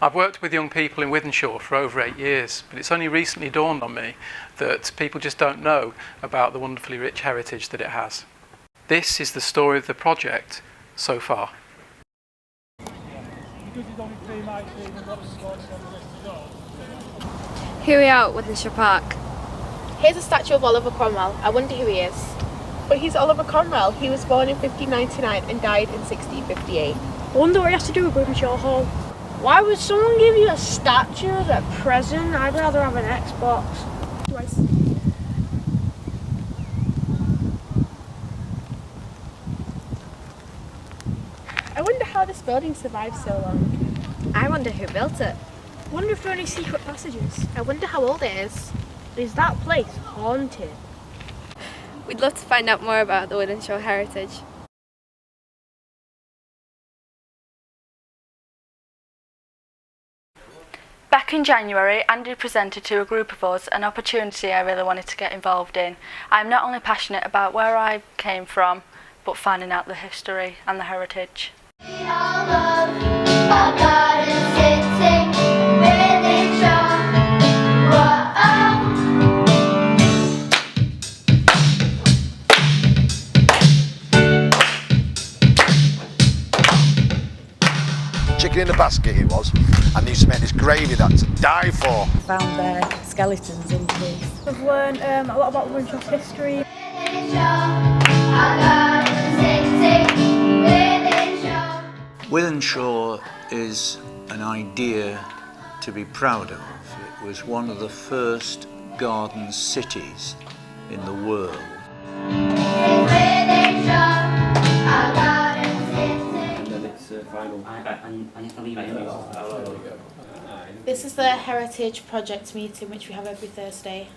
I've worked with young people in Wythenshawe for over 8 years, but it's only recently dawned on me that people just don't know about the wonderfully rich heritage that it has. This is the story of the project so far. Here we are at Wythenshawe Park. Here's a statue of Oliver Cromwell. I wonder who he is. But he's Oliver Cromwell. He was born in 1599 and died in 1658. I wonder what he has to do with Wythenshawe Hall. Why would someone give you a statue as a present? I'd rather have an Xbox. I wonder how this building survived so long. I wonder who built it. I wonder if there are any secret passages. I wonder how old it is. Is that place haunted? We'd love to find out more about the Wythenshawe heritage. Back in January, Andy presented to a group of us an opportunity I really wanted to get involved in. I'm not only passionate about where I came from, but finding out the history and the heritage. Chicken in a basket it was, and they used to make this gravy that's to die for. Found their skeletons in Keith. I've learned a lot about Wythenshawe's history. Wythenshawe is an idea to be proud of. It was one of the first garden cities in the world. This is the Heritage Project meeting which we have every Thursday.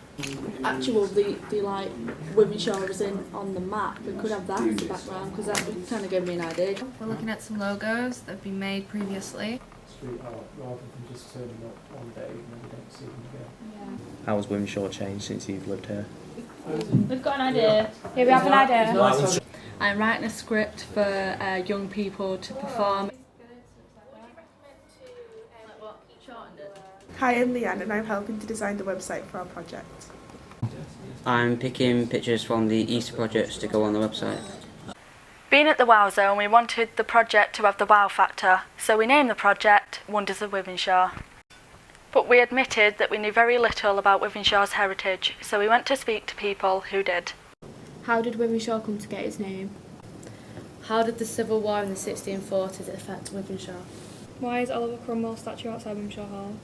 Actually, the like Wythenshawe was in on the map. We could have that as the background because that would kind of give me an idea. We're looking at some logos that have been made previously. Street art rather than just turning up one day and then we don't see them again. How has Wythenshawe changed since you've lived here? We've got an idea. Here we have an idea. I'm writing a script for young people to perform. Hi, I'm Leanne and I'm helping to design the website for our project. I'm picking pictures from the Easter projects to go on the website. Being at the Wow Zone, we wanted the project to have the wow factor, so we named the project Wonders of Wythenshawe. But we admitted that we knew very little about Wythenshawe's heritage, so we went to speak to people who did. How did Wythenshawe come to get its name? How did the Civil War in the 1640s affect Wythenshawe? Why is Oliver Cromwell's statue outside Wythenshawe Hall?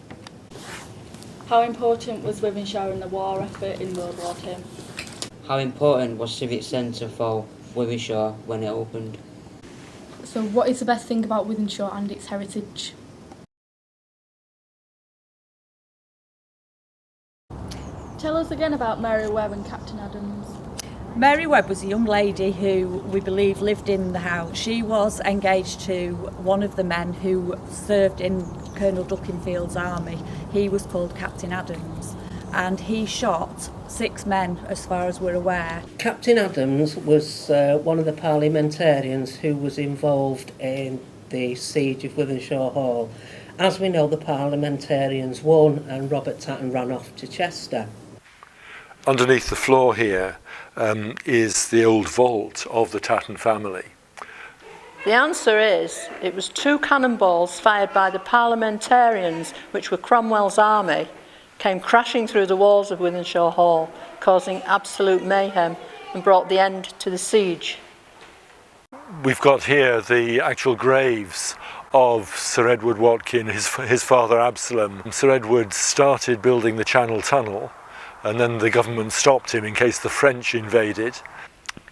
How important was Wythenshawe in the war effort in World War II? How important was Civic Centre for Wythenshawe when it opened? So what is the best thing about Wythenshawe and its heritage? Tell us again about Mary Webb and Captain Adams. Mary Webb was a young lady who we believe lived in the house. She was engaged to one of the men who served in Colonel Duckingfield's army. He was called Captain Adams, and he shot 6 men as far as we're aware. Captain Adams was one of the parliamentarians who was involved in the siege of Wythenshawe Hall. As we know, the parliamentarians won and Robert Tatton ran off to Chester. Underneath the floor here is the old vault of the Tatton family. The answer is, it was 2 cannonballs fired by the parliamentarians, which were Cromwell's army, came crashing through the walls of Wythenshawe Hall, causing absolute mayhem and brought the end to the siege. We've got here the actual graves of Sir Edward Watkin, his father Absalom. Sir Edward started building the Channel Tunnel, and then the government stopped him in case the French invaded.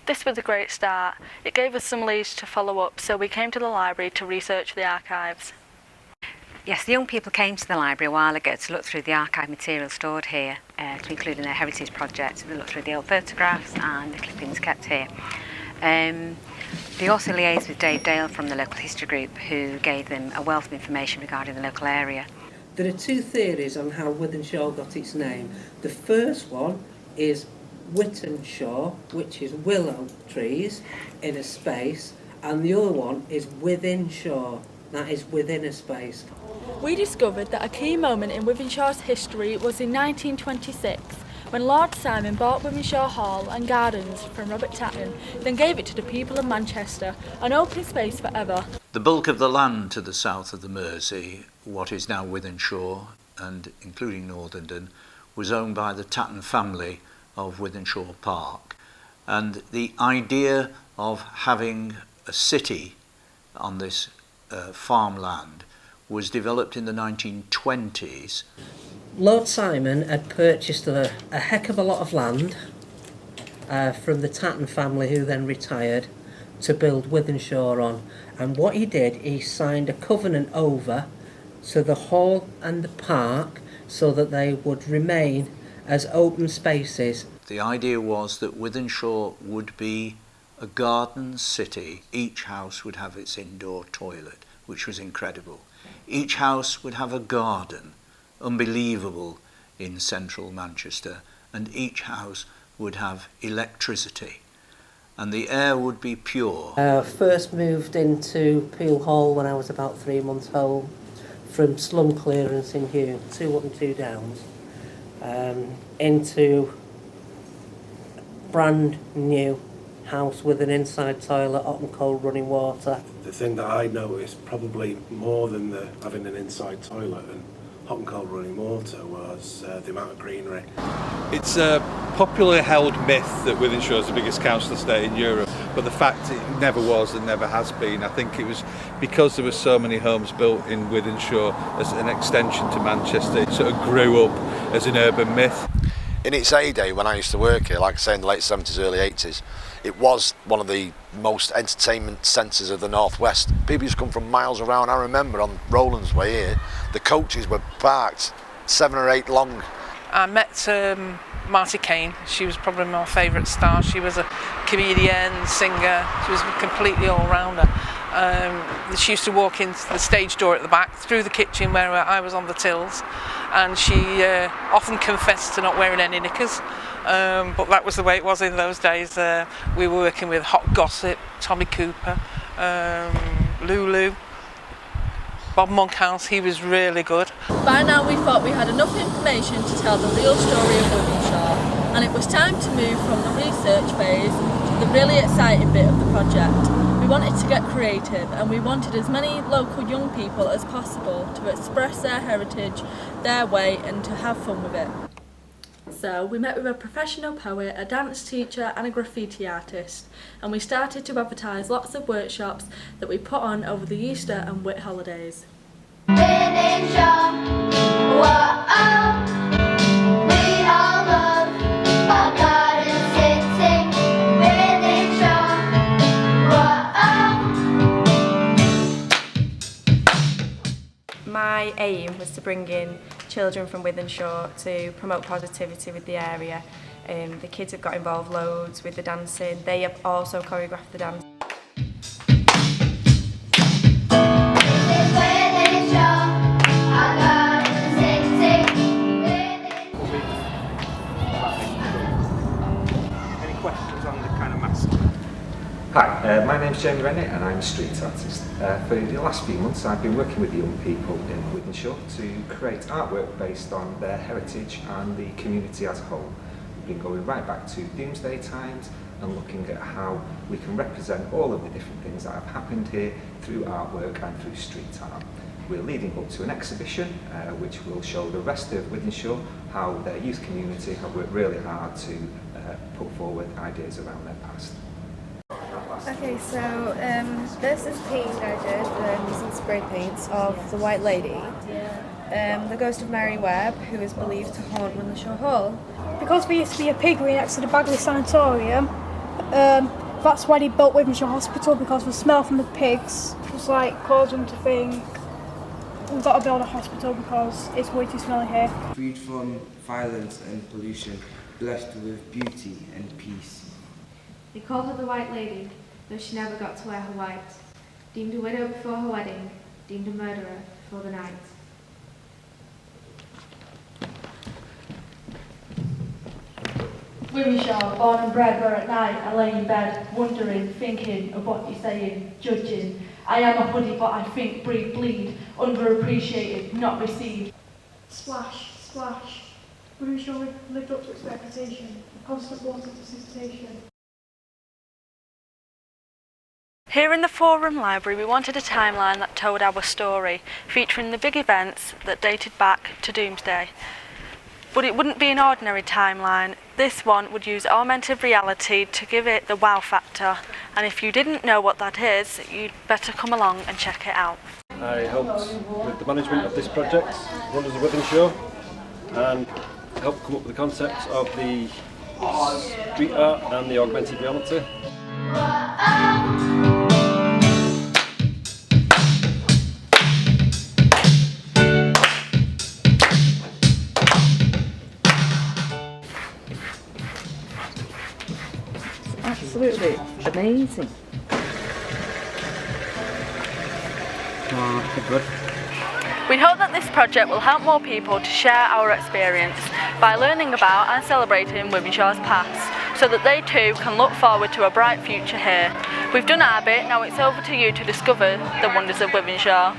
This was a great start. It gave us some leads to follow up, so we came to the library to research the archives. Yes, the young people came to the library a while ago to look through the archive material stored here, to include in their heritage project. They looked through the old photographs and the clippings kept here. They also liaised with Dave Dale from the local history group, who gave them a wealth of information regarding the local area. There are 2 theories on how Wythenshawe got its name. The first one is Wyttenshawe, which is willow trees in a space, and the other one is Wythenshawe, that is within a space. We discovered that a key moment in Wythenshawe's history was in 1926, when Lord Simon bought Wythenshawe Hall and Gardens from Robert Tatton, then gave it to the people of Manchester, an open space forever. The bulk of the land to the south of the Mersey, what is now Wythenshawe, and including Northenden, was owned by the Tatton family of Wythenshawe Park. And the idea of having a city on this farmland was developed in the 1920s. Lord Simon had purchased a heck of a lot of land from the Tatton family, who then retired, to build Wythenshawe on. And what he did, he signed a covenant over to the hall and the park so that they would remain as open spaces. The idea was that Wythenshawe would be a garden city. Each house would have its indoor toilet, which was incredible. Each house would have a garden, unbelievable in central Manchester, and each house would have electricity, and the air would be pure. First moved into Peel Hall when I was about 3 months old, from slum clearance in Hume, 2 up and 2 downs, into brand new house with an inside toilet, hot and cold running water. The thing that I noticed, probably more than having an inside toilet and hot and cold running water, was the amount of greenery. It's a popularly held myth that Wythenshawe is the biggest council estate in Europe, but the fact it never was and never has been. I think it was because there were so many homes built in Wythenshawe as an extension to Manchester. It sort of grew up as an urban myth. In its heyday, when I used to work here, like I say in the late 70s, early 80s, it was one of the most entertainment centres of the Northwest. People used to come from miles around. I remember on Rowland's Way here, the coaches were parked 7 or 8 long. I met Marty Kane. She was probably my favourite star. She was a comedian, singer. She was a completely all-rounder. She used to walk into the stage door at the back, through the kitchen where I was on the tills, and she often confessed to not wearing any knickers. But that was the way it was in those days. We were working with Hot Gossip, Tommy Cooper, Lulu, Bob Monkhouse. He was really good. By now we thought we had enough information to tell the real story of Wythenshawe, and it was time to move from the research phase to the really exciting bit of the project. We wanted to get creative, and we wanted as many local young people as possible to express their heritage their way and to have fun with it. So we met with a professional poet, a dance teacher and a graffiti artist, and we started to advertise lots of workshops that we put on over the Easter and Whit holidays. My aim was to bring in children from Wythenshawe to promote positivity with the area. The kids have got involved loads with the dancing. They have also choreographed the dance. Any questions on the kind of mask? Hi, my name's Jamie Rennie and I'm a street artist. For the last few months I've been working with young people in Wythenshawe to create artwork based on their heritage and the community as a whole. We've been going right back to Doomsday times and looking at how we can represent all of the different things that have happened here through artwork and through street art. We're leading up to an exhibition which will show the rest of Wythenshawe how their youth community have worked really hard to put forward ideas around their past. Okay, so there's this painting I did using spray paints of the White Lady, the ghost of Mary Webb, who is believed to haunt Wythenshawe Hall. Because there used to be a piggery next to the Bagley Sanatorium, that's why they built Wythenshawe Hospital, because the smell from the pigs was like caused them to think we've got to build a hospital because it's way too smelly here. Freed from violence and pollution, blessed with beauty and peace. They called her the White Lady, though she never got to wear her white. Deemed a widow before her wedding, deemed a murderer before the night. Wythenshawe, born and bred where at night I lay in bed, wondering, thinking of what you're saying, judging, I am a hoodie, but I think, breathe, bleed, underappreciated, not received. Splash, splash. Wythenshawe lived up to its reputation. Constant water precipitation. Here in the Forum Library, we wanted a timeline that told our story, featuring the big events that dated back to Doomsday. But it wouldn't be an ordinary timeline. This one would use augmented reality to give it the wow factor. And if you didn't know what that is, you'd better come along and check it out. I helped with the management of this project, Wonders of Wythenshawe, and helped come up with the concepts of the street art and the augmented reality. Absolutely amazing. Good. We hope that this project will help more people to share our experience by learning about and celebrating Wythenshawe's past, so that they too can look forward to a bright future here. We've done our bit, now it's over to you to discover the wonders of Wythenshawe.